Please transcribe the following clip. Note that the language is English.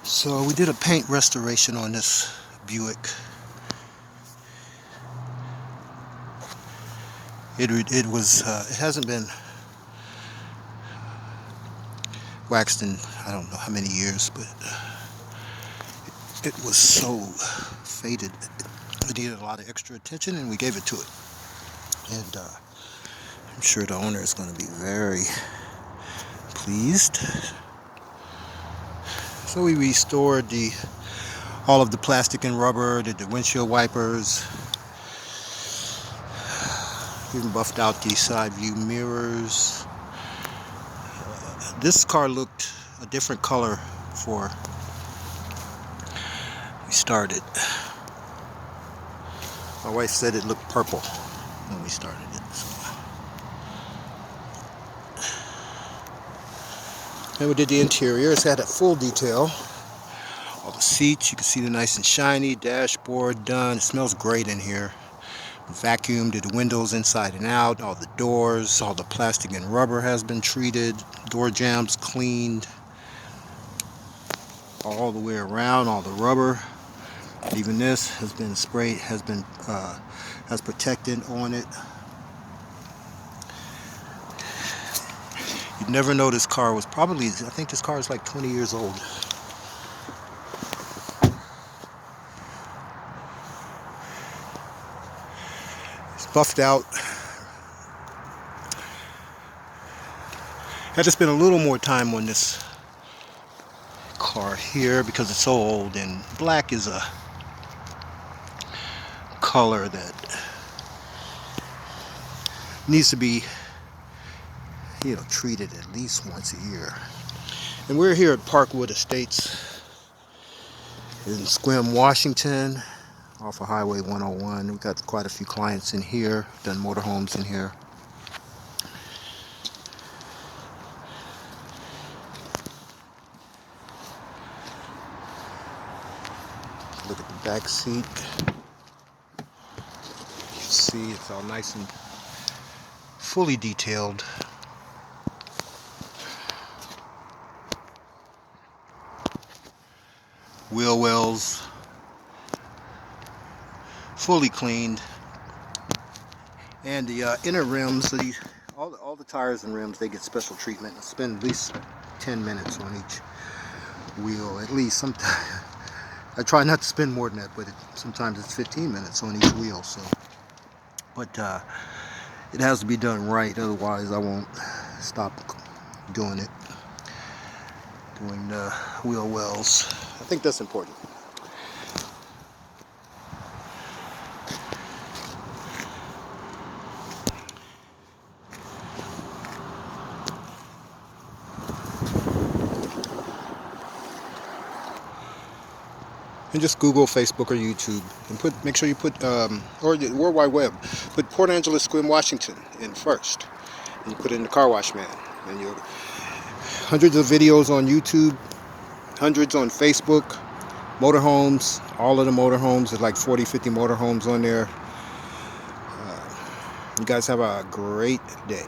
So we did a paint restoration on this Buick. It hasn't been waxed in I don't know how many years, but it was so faded. It needed a lot of extra attention, and we gave it to it. And I'm sure the owner is going to be very pleased. So we restored all of the plastic and rubber, did the windshield wipers, even buffed out the side view mirrors. This car looked a different color before we started. My wife said it looked purple when we started it. And we did the interior. It's had a full detail. All the seats, you can see they're nice and shiny. Dashboard done. It smells great in here. Vacuumed, did the windows inside and out. All the doors, all the plastic and rubber has been treated. Door jambs cleaned. All the way around, all the rubber. Even this has been sprayed, has protectant on it. You'd never know this car was probably, I think this car is like 20 years old. It's buffed out. Had to spend a little more time on this car here because it's so old, and black is a color that needs to be, treated at least once a year. And we're here at Parkwood Estates in Sequim, Washington, off of Highway 101. We've got quite a few clients in here, done motorhomes in here. Look at the back seat. You see it's all nice and fully detailed. Wheel wells fully cleaned, and the inner rims, all the tires and rims, they get special treatment. I spend at least 10 minutes on each wheel, at least. Sometimes I try not to spend more than that, but sometimes it's 15 minutes on each wheel. So, but it has to be done right, otherwise I won't stop doing it. Doing the wheel wells. I think that's important. And just Google, Facebook, or YouTube, and make sure you put, or the World Wide Web, put Port Angeles-Sequim, Washington in first, and you put in the car wash man, and you'll hundreds of videos on YouTube, hundreds on Facebook, motorhomes, all of the motorhomes. There's like 40-50 motorhomes on there. You guys have a great day.